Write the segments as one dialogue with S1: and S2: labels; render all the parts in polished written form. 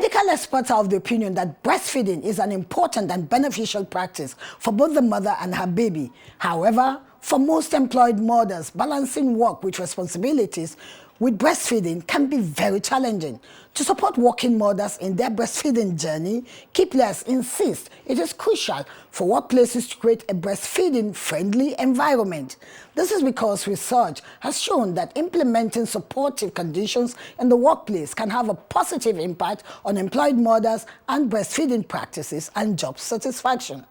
S1: Medical experts are of the opinion that breastfeeding is an important and beneficial practice for both the mother and her baby. However, for most employed mothers, balancing work with responsibilities with breastfeeding can be very challenging. To support working mothers in their breastfeeding journey, key players insist it is crucial for workplaces to create a breastfeeding-friendly environment. This is because research has shown that implementing supportive conditions in the workplace can have a positive impact on employed mothers and breastfeeding practices and job satisfaction.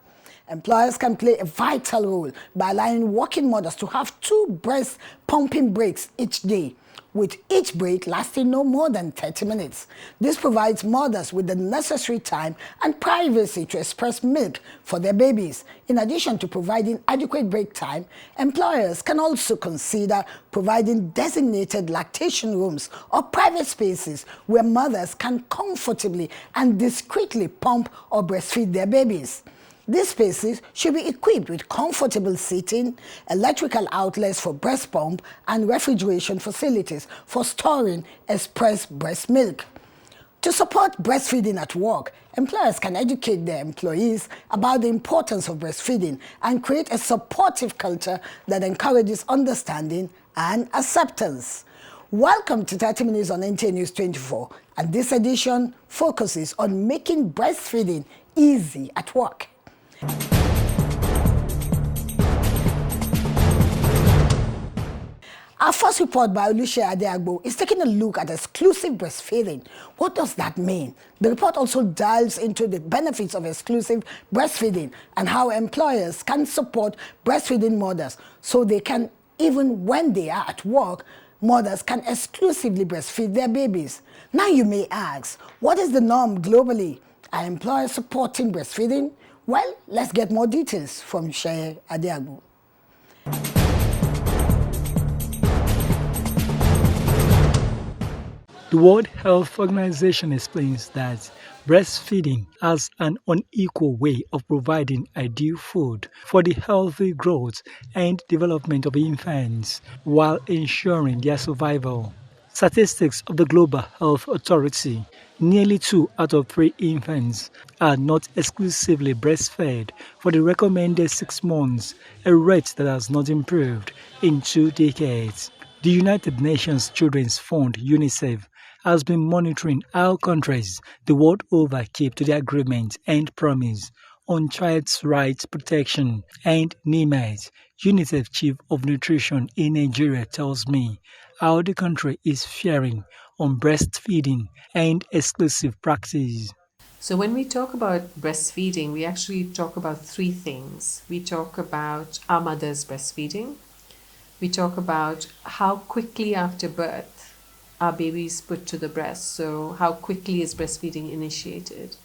S1: Employers can play a vital role by allowing working mothers to have 2 breast pumping breaks each day, with each break lasting no more than 30 minutes. This provides mothers with the necessary time and privacy to express milk for their babies. In addition to providing adequate break time, employers can also consider providing designated lactation rooms or private spaces where mothers can comfortably and discreetly pump or breastfeed their babies. These spaces should be equipped with comfortable seating, electrical outlets for breast pump, and refrigeration facilities for storing express breast milk. To support breastfeeding at work, employers can educate their employees about the importance of breastfeeding and create a supportive culture that encourages understanding and acceptance. Welcome to 30 Minutes on NTA News 24, and this edition focuses on making breastfeeding easy at work. Our first report by Oluseyi Adeagbo is taking a look at exclusive breastfeeding. What does that mean? The report also dives into the benefits of exclusive breastfeeding and how employers can support breastfeeding mothers so they can, even when they are at work, mothers can exclusively breastfeed their babies. Now you may ask, what is the norm globally? Are employers supporting breastfeeding? Well, let's get more details from Oluseyi Adeagbo.
S2: The World Health Organization explains that breastfeeding has an unequal way of providing ideal food for the healthy growth and development of infants while ensuring their survival. Statistics of the Global Health Authority: nearly 2 out of 3 infants are not exclusively breastfed for the recommended 6 months, a rate that has not improved in 2 decades. The United Nations Children's Fund (UNICEF) has been monitoring how countries the world over keep to the agreement and promise on child's rights protection and needs. UNICEF Chief of Nutrition in Nigeria tells me how the country is faring on breastfeeding and exclusive practice.
S3: So when we talk about breastfeeding, we actually talk about 3 things. We talk about our mother's breastfeeding. We talk about how quickly after birth our baby is put to the breast. So how quickly is breastfeeding initiated?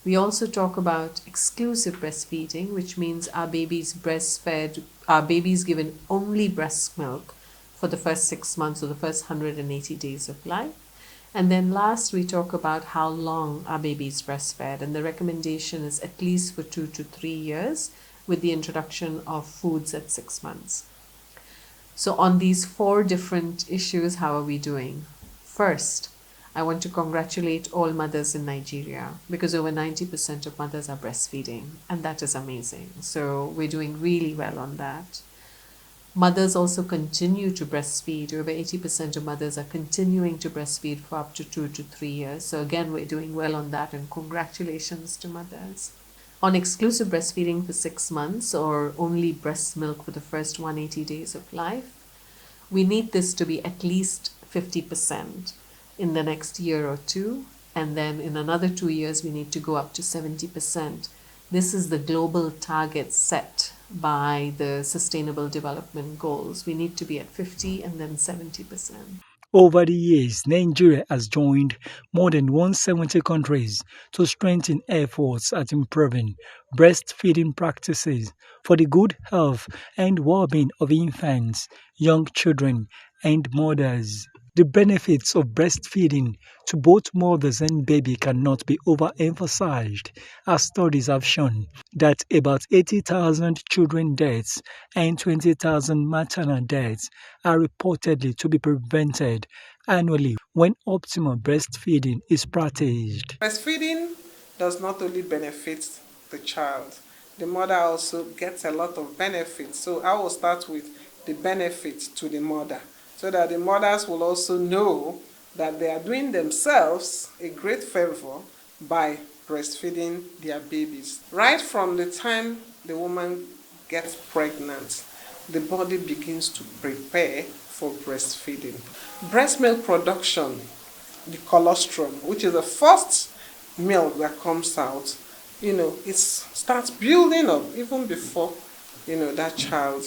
S3: We also talk about exclusive breastfeeding, which means our baby's breastfed, our baby's given only breast milk for the first 6 months or the first 180 days of life. And then last, we talk about how long our baby is breastfed, and the recommendation is at least for 2 to 3 years with the introduction of foods at 6 months. So on these 4 different issues, how are we doing? First, I want to congratulate all mothers in Nigeria because over 90% of mothers are breastfeeding, and that is amazing. So we're doing really well on that. Mothers also continue to breastfeed. Over 80% of mothers are continuing to breastfeed for up to 2 to 3 years. So again, we're doing well on that, and congratulations to mothers. On exclusive breastfeeding for 6 months or only breast milk for the first 180 days of life, we need this to be at least 50% in the next year or 2. And then in another 2 years, we need to go up to 70%. This is the global target set by the Sustainable Development Goals. We need to be at 50 and then 70%.
S2: Over the years, Nigeria has joined more than 170 countries to strengthen efforts at improving breastfeeding practices for the good health and well-being of infants, young children, and mothers. The benefits of breastfeeding to both mothers and baby cannot be overemphasized, as studies have shown that about 80,000 children deaths and 20,000 maternal deaths are reportedly to be prevented annually when optimal breastfeeding is practiced.
S4: Breastfeeding does not only benefit the child, the mother also gets a lot of benefits. So I will start with the benefits to the mother, so that the mothers will also know that they are doing themselves a great favor by breastfeeding their babies. Right from the time the woman gets pregnant, the body begins to prepare for breastfeeding. Breast milk production, the colostrum, which is the first milk that comes out, it starts building up even before, that child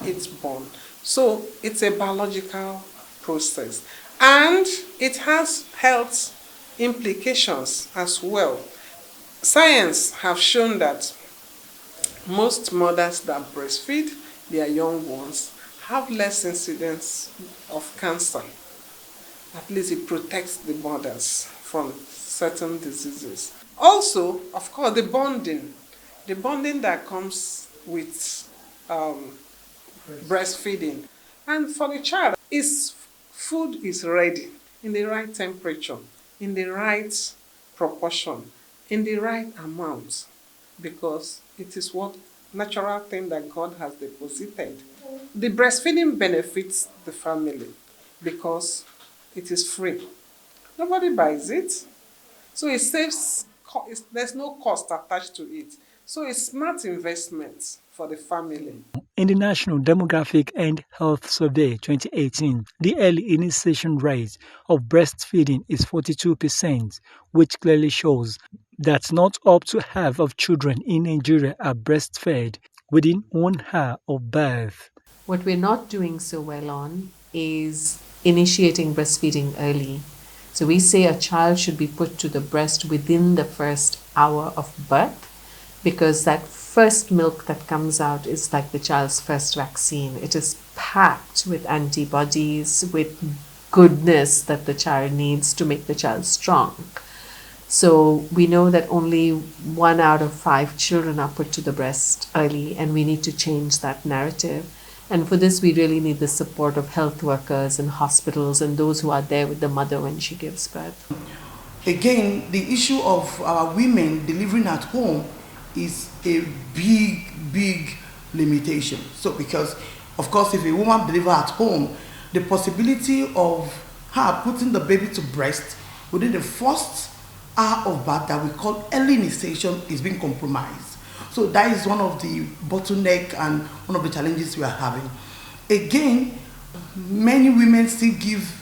S4: is born. So it's a biological process. And it has health implications as well. Science have shown that most mothers that breastfeed their young ones have less incidence of cancer. At least it protects the mothers from certain diseases. Also, of course, the bonding that comes with breastfeeding. And for the child, is food is ready in the right temperature, in the right proportion, in the right amount, because it is what natural thing that God has deposited. The breastfeeding benefits the family because it is free. Nobody buys it. So it saves, there's no cost attached to it. So it's smart investment for the family.
S2: In the National Demographic and Health Survey 2018, the early initiation rate of breastfeeding is 42%, which clearly shows that not up to half of children in Nigeria are breastfed within 1 hour of birth.
S3: What we're not doing so well on is initiating breastfeeding early. So we say a child should be put to the breast within the first hour of birth, because that first milk that comes out is like the child's first vaccine. It is packed with antibodies, with goodness that the child needs to make the child strong. So we know that only 1 out of 5 children are put to the breast early, and we need to change that narrative. And for this, we really need the support of health workers and hospitals and those who are there with the mother when she gives birth.
S5: Again, the issue of our women delivering at home is a big limitation. So because, of course, if a woman delivers at home, the possibility of her putting the baby to breast within the first hour of birth that we call early initiation is being compromised. So that is one of the bottleneck and one of the challenges we are having. Again, many women still give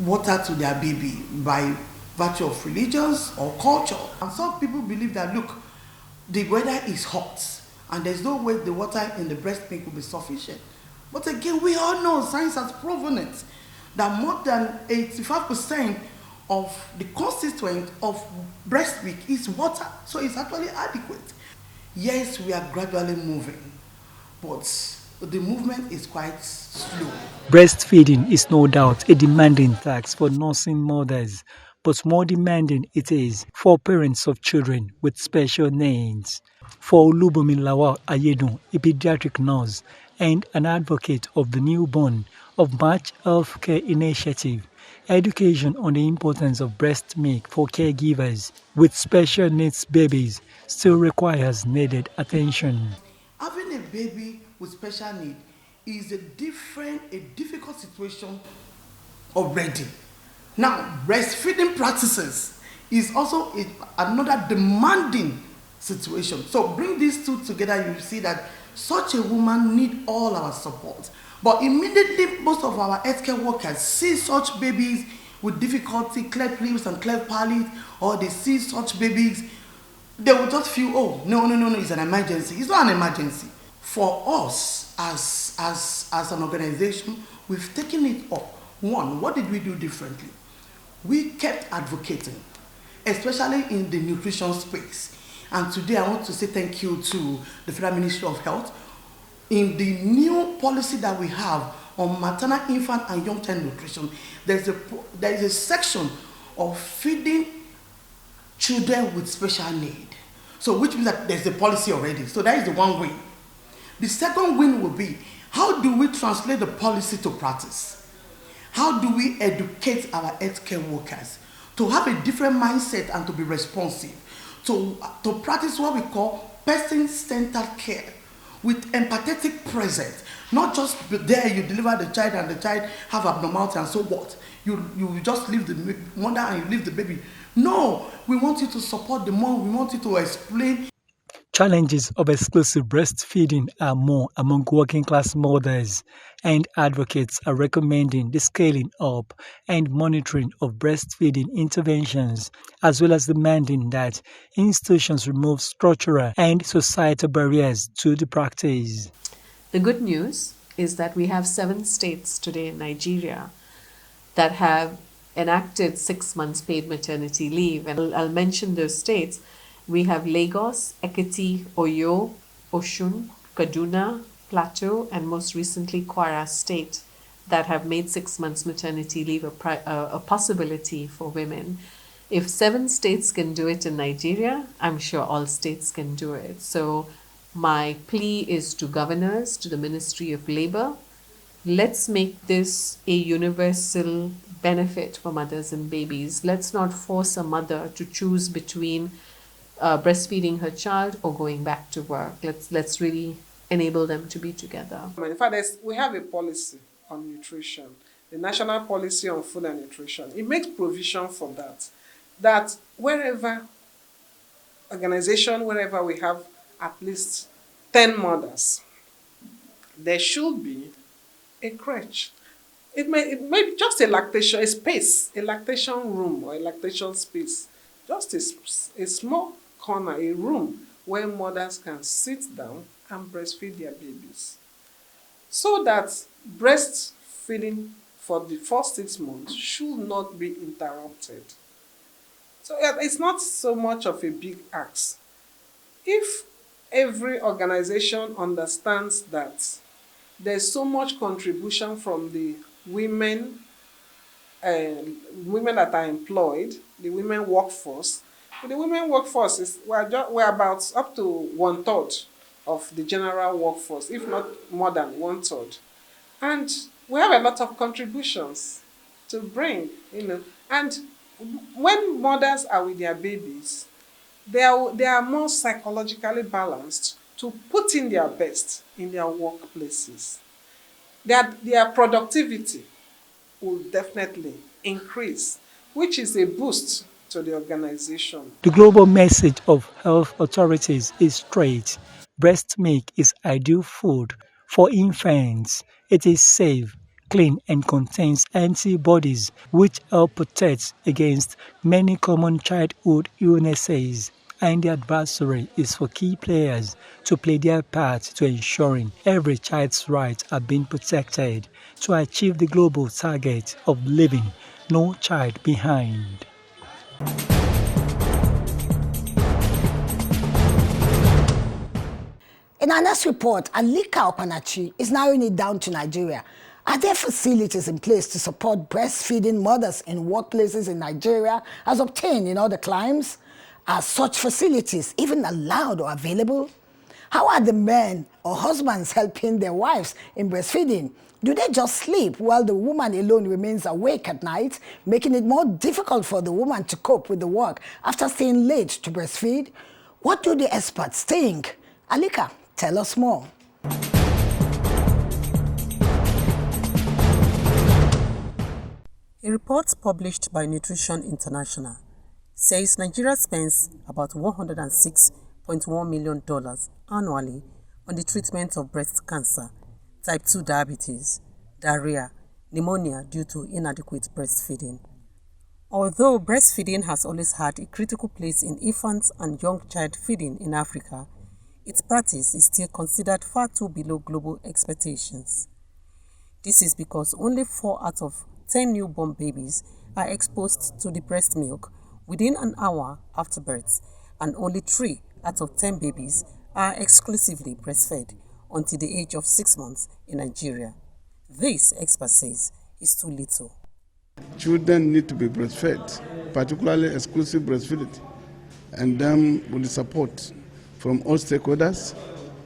S5: water to their baby by virtue of religions or culture. And some people believe that, look, the weather is hot and there's no way the water in the breast milk will be sufficient. But again, we all know, science has proven it, that more than 85% of the constituent of breast milk is water. So it's actually adequate. Yes, we are gradually moving, but the movement is quite slow.
S2: Breastfeeding is no doubt a demanding task for nursing mothers, but more demanding it is for parents of children with special needs. For Olubomi Lawal Ayedun, a pediatric nurse and an advocate of the newborn of Match Healthcare Initiative, education on the importance of breast milk for caregivers with special needs babies still requires needed attention.
S5: Having a baby with special need is a difficult situation already. Now, breastfeeding practices is also another demanding situation. So bring these two together, you see that such a woman needs all our support. But immediately, most of our healthcare workers see such babies with difficulty, cleft lips and cleft palate, or they see such babies, they will just feel, oh, no, it's an emergency. It's not an emergency. For us, as an organization, we've taken it up. One, what did we do differently? We kept advocating, especially in the nutrition space. And today I want to say thank you to the Federal Ministry of Health. In the new policy that we have on maternal, infant, and young child nutrition, there is a section of feeding children with special need. So which means that there's a policy already. So that is the one win. The second win will be, how do we translate the policy to practice? How do we educate our healthcare workers to have a different mindset and to be responsive, to practice what we call person-centered care with empathetic presence? Not just there you deliver the child and the child have abnormality and so what? You just leave the mother and you leave the baby. No, we want you to support the mom. We want you to explain.
S2: Challenges of exclusive breastfeeding are more among working-class mothers, and advocates are recommending the scaling up and monitoring of breastfeeding interventions, as well as demanding that institutions remove structural and societal barriers to the practice.
S3: The good news is that we have 7 states today in Nigeria that have enacted 6 months paid maternity leave. And I'll mention those states. We have Lagos, Ekiti, Oyo, Osun, Kaduna, Plateau, and most recently Kwara State that have made 6 months maternity leave a possibility for women. If 7 states can do it in Nigeria, I'm sure all states can do it. So my plea is to governors, to the Ministry of Labor, let's make this a universal benefit for mothers and babies. Let's not force a mother to choose between breastfeeding her child or going back to work. Let's really enable them to be together.
S4: In fact, we have a policy on nutrition, the National Policy on Food and Nutrition. It makes provision for that wherever wherever we have at least 10 mothers, there should be a crèche. It may be just a lactation room or a lactation space, just a small corner, a room where mothers can sit down and breastfeed their babies. So that breastfeeding for the first 6 months should not be interrupted. So it's not so much of a big ask. If every organization understands that there's so much contribution from the women that are employed, the women workforce. The women workforce we're about up to 1/3 of the general workforce, if not more than 1/3. And we have a lot of contributions to bring, And when mothers are with their babies, they are more psychologically balanced to put in their best in their workplaces. Their productivity will definitely increase, which is a boost to the organization.
S2: The global message of health authorities is straight. Breast milk is ideal food for infants. It is safe, clean, and contains antibodies which help protect against many common childhood illnesses. And the advisory is for key players to play their part to ensuring every child's rights are being protected to achieve the global target of leaving no child behind.
S1: In our next report, Alika Opanachi is narrowing it down to Nigeria. Are there facilities in place to support breastfeeding mothers in workplaces in Nigeria as obtained in other climes? Are such facilities even allowed or available? How are the men or husbands helping their wives in breastfeeding? Do they just sleep while the woman alone remains awake at night, making it more difficult for the woman to cope with the work after staying late to breastfeed? What do the experts think? Alika, tell us more.
S6: A report published by Nutrition International says Nigeria spends about $106.1 million annually on the treatment of breast cancer, type 2 diabetes, diarrhea, pneumonia due to inadequate breastfeeding. Although breastfeeding has always had a critical place in infant and young child feeding in Africa, its practice is still considered far too below global expectations. This is because only 4 out of 10 newborn babies are exposed to the breast milk within an hour after birth, and only 3 out of 10 babies are exclusively breastfed until the age of 6 months in Nigeria. This, expert says, is too little.
S7: Children need to be breastfed, particularly exclusive breastfeeding, and then with the support from all stakeholders,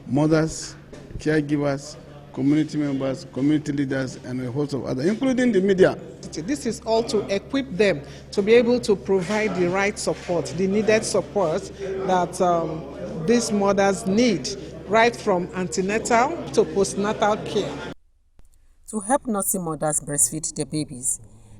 S7: mothers, caregivers, community members, community leaders, and a host of others, including the media.
S4: This is all to equip them to be able to provide the right support, the needed support that these mothers need, right from antenatal to postnatal care.
S6: To help nursing mothers breastfeed their babies,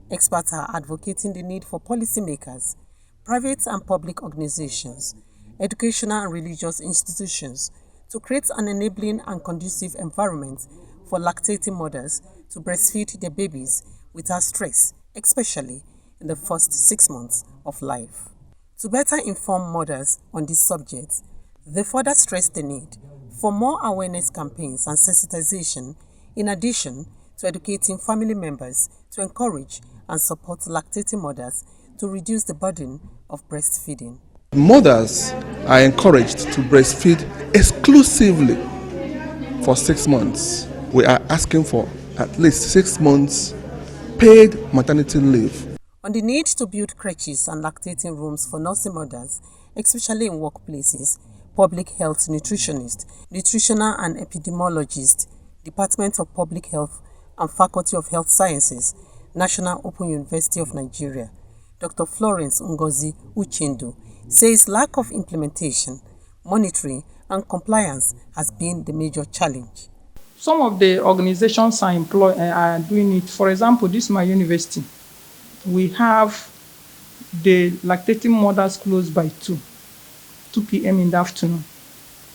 S6: experts are advocating the need for policymakers, private and public organizations, educational and religious institutions to create an enabling and conducive environment for lactating mothers to breastfeed their babies without stress, especially in the first 6 months of life. To better inform mothers on this subject, they further stress the need for more awareness campaigns and sensitization, in addition to educating family members to encourage and support lactating mothers to reduce the burden of breastfeeding.
S8: Mothers are encouraged to breastfeed exclusively for 6 months. We are asking for at least 6 months paid maternity leave.
S6: On the need to build creches and lactating rooms for nursing mothers, especially in workplaces, public health nutritionists, nutritional and epidemiologists, Department of Public Health and Faculty of Health Sciences, National Open University of Nigeria, Dr. Florence Ngozi Uchendu, says lack of implementation, monitoring, and compliance has been the major challenge.
S9: Some of the organizations are doing it. For example, this is my university. We have the lactating mothers close by 2 p.m. in the afternoon.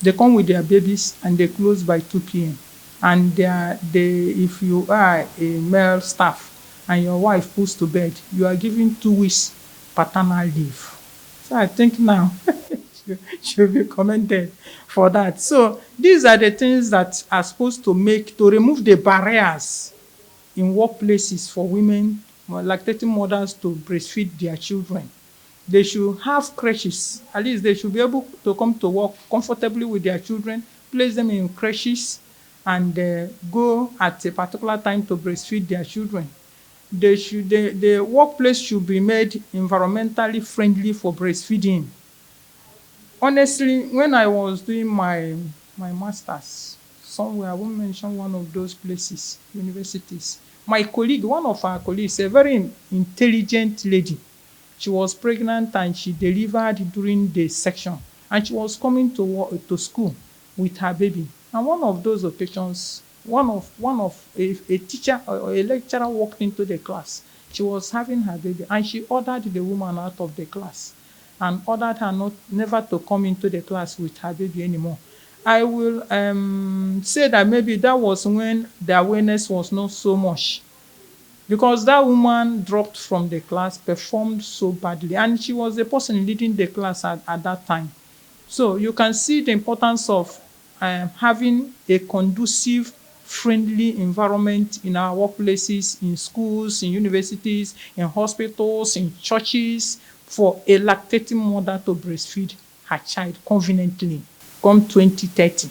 S9: They come with their babies and they close by 2 p.m. And if you are a male staff and your wife puts to bed, you are given 2 weeks paternal leave. So I think now should be commended for that. So these are the things that are supposed to remove the barriers in workplaces for women, lactating mothers to breastfeed their children. They should have creches. At least they should be able to come to work comfortably with their children, place them in creches, and go at a particular time to breastfeed their children. The workplace should be made environmentally friendly for breastfeeding. Honestly, when I was doing my master's somewhere, I won't mention one of those places, universities, my colleague, one of our colleagues, a very intelligent lady, she was pregnant and she delivered during the section, and she was coming to school with her baby. And one of those occasions, a teacher or a lecturer walked into the class. She was having her baby, and she ordered the woman out of the class and ordered her never to come into the class with her baby anymore. I will say that maybe that was when the awareness was not so much, because that woman dropped from the class, performed so badly, and she was the person leading the class at that time. So you can see the importance of having a conducive, friendly environment in our workplaces, in schools, in universities, in hospitals, in churches, for a lactating mother to breastfeed her child conveniently come 2030.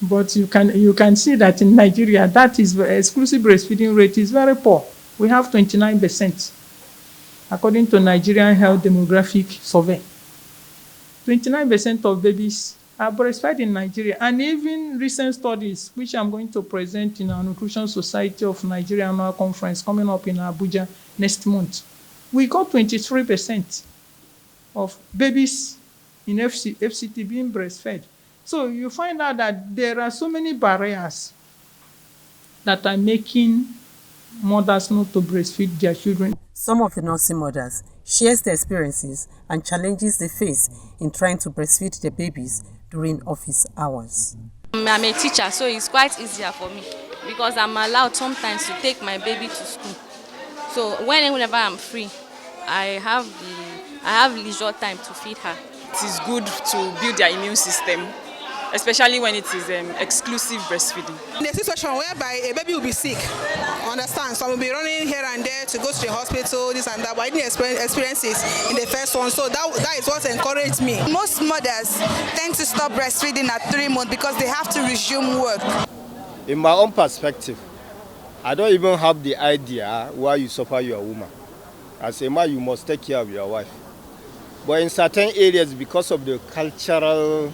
S9: But you can see that in Nigeria, that is exclusive breastfeeding rate is very poor. We have 29%, according to Nigerian Health Demographic Survey. 29% of babies are breastfed in Nigeria. And even recent studies, which I'm going to present in our Nutrition Society of Nigeria annual conference coming up in Abuja next month, we got 23% of babies in FCT being breastfed. So you find out that there are so many barriers that are making mothers not to breastfeed their children.
S6: Some of the nursing mothers shares their experiences and challenges they face in trying to breastfeed their babies during office hours.
S10: I'm a teacher, so it's quite easier for me because I'm allowed sometimes to take my baby to school. So whenever I'm free, I have leisure time to feed her.
S11: It is good to build their immune system, especially when it is exclusive breastfeeding.
S12: In a situation whereby a baby will be sick, understand, so I will be running here and there to go to the hospital, this and that, but I didn't experience it in the first one, so that is what encouraged me.
S13: Most mothers tend to stop breastfeeding at 3 months because they have to resume work.
S14: In my own perspective, I don't even have the idea why you suffer your woman. As a man, you must take care of your wife. But in certain areas, because of the cultural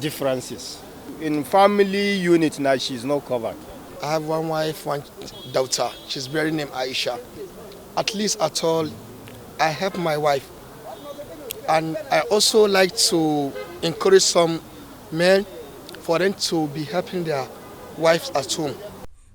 S14: differences, in family unit now, she's not covered.
S15: I have one wife, one daughter. She's very named Aisha. At least at all, I help my wife. And I also like to encourage some men for them to be helping their wives at home.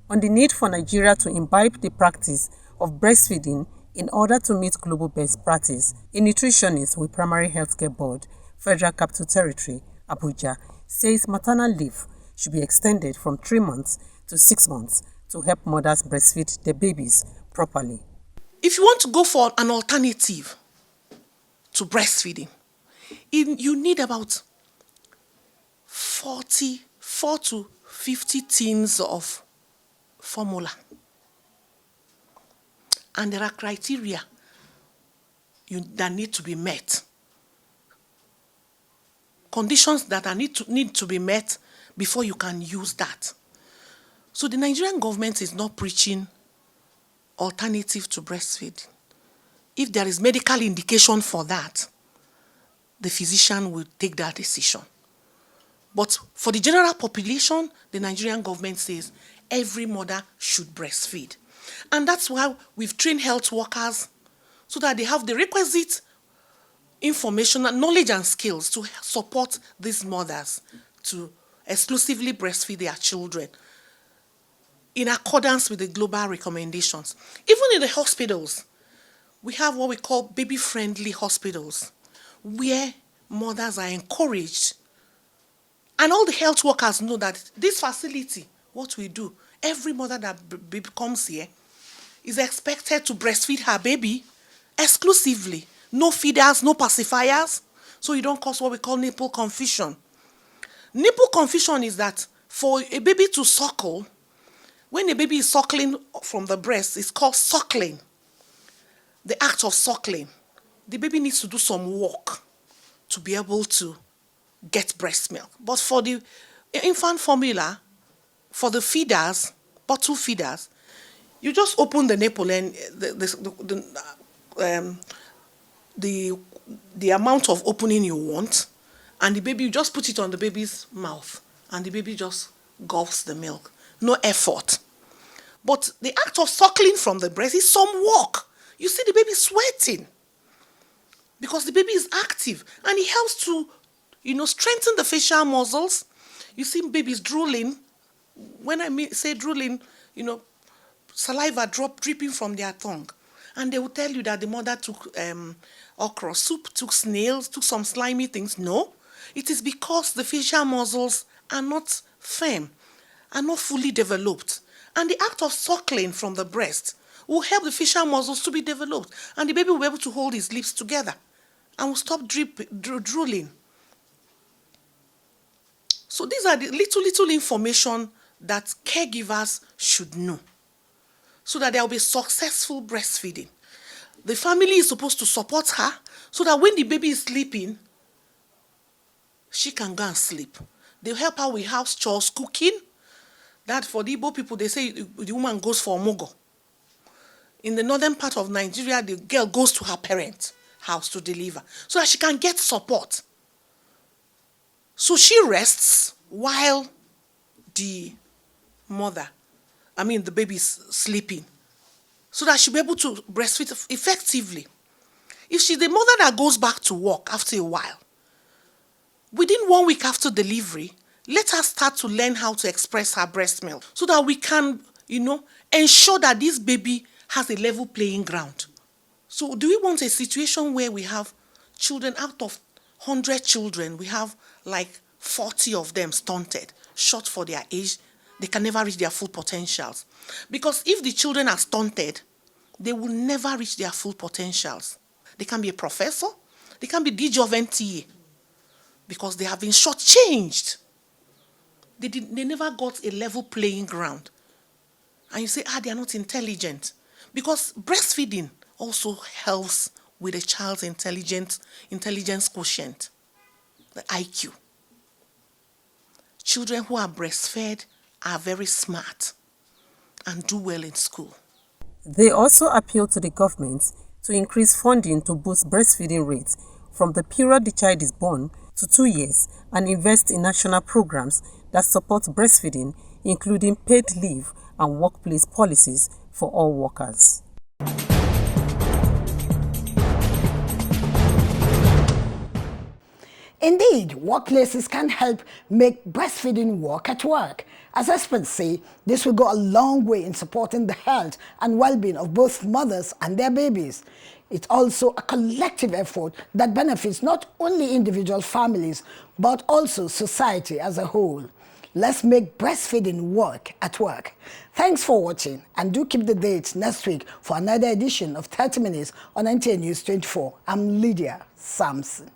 S6: On the need for Nigeria to imbibe the practice of breastfeeding in order to meet global best practice, a nutritionist with Primary Healthcare Board, Federal Capital Territory, Abuja, says maternal leave should be extended from 3 months to 6 months to help mothers breastfeed their babies properly.
S5: If you want to go for an alternative to breastfeeding, you need about 44 to 50 tins of formula. And there are criteria that need to be met. Conditions that need to be met before you can use that. So the Nigerian government is not preaching alternative to breastfeeding. If there is medical indication for that, the physician will take that decision. But for the general population, the Nigerian government says every mother should breastfeed. And that's why we've trained health workers so that they have the requisite information, knowledge and skills to support these mothers to exclusively breastfeed their children in accordance with the global recommendations. Even in the hospitals, we have what we call baby-friendly hospitals, where mothers are encouraged. And all the health workers know that this facility, what we do, every mother that comes here is expected to breastfeed her baby exclusively. No feeders, no pacifiers, so you don't cause what we call nipple confusion. Nipple confusion is that for a baby to suckle, when a baby is suckling from the breast, it's called suckling. The act of suckling. The baby needs to do some work to be able to get breast milk. But for the infant formula, for the feeders, bottle feeders, you just open the nipple and the amount of opening you want, and the baby, you just put it on the baby's mouth, and the baby just gulps the milk. No effort. But the act of suckling from the breast is some work. You see the baby sweating because the baby is active, and it helps to, strengthen the facial muscles. You see babies drooling. When I say drooling, saliva dripping from their tongue. And they will tell you that the mother took okra soup, took snails, took some slimy things. No, it is because the facial muscles are not firm, are not fully developed. And the act of suckling from the breast will help the facial muscles to be developed. And the baby will be able to hold his lips together and will stop drooling. So these are the little information that caregivers should know so that there will be successful breastfeeding. The family is supposed to support her so that when the baby is sleeping, she can go and sleep. They help her with house chores, cooking. That for the Igbo people, they say the woman goes for omogo. In the northern part of Nigeria, the girl goes to her parents' house to deliver so that she can get support. So she rests while the baby is sleeping, so that she'll be able to breastfeed effectively. If she's the mother that goes back to work after a while, within 1 week after delivery, let her start to learn how to express her breast milk so that we can, ensure that this baby has a level playing ground. So do we want a situation where we have children, out of 100 children, we have like 40 of them stunted, short for their age? They can never reach their full potentials. Because if the children are stunted, they will never reach their full potentials. They can be a professor, they can be DJ of NTA, because they have been shortchanged. They never got a level playing ground. And you say, they are not intelligent. Because breastfeeding also helps with a child's intelligence quotient, the IQ. Children who are breastfed are very smart.
S16: and do well in school.
S6: They also appeal to the government to increase funding to boost breastfeeding rates from the period the child is born to 2 years and invest in national programs that support breastfeeding, including paid leave and workplace policies for all workers.
S1: Indeed, workplaces can help make breastfeeding work at work. As experts say, this will go a long way in supporting the health and well-being of both mothers and their babies. It's also a collective effort that benefits not only individual families, but also society as a whole. Let's make breastfeeding work at work. Thanks for watching, and do keep the dates next week for another edition of 30 Minutes on NTA News 24. I'm Lydia Sampson.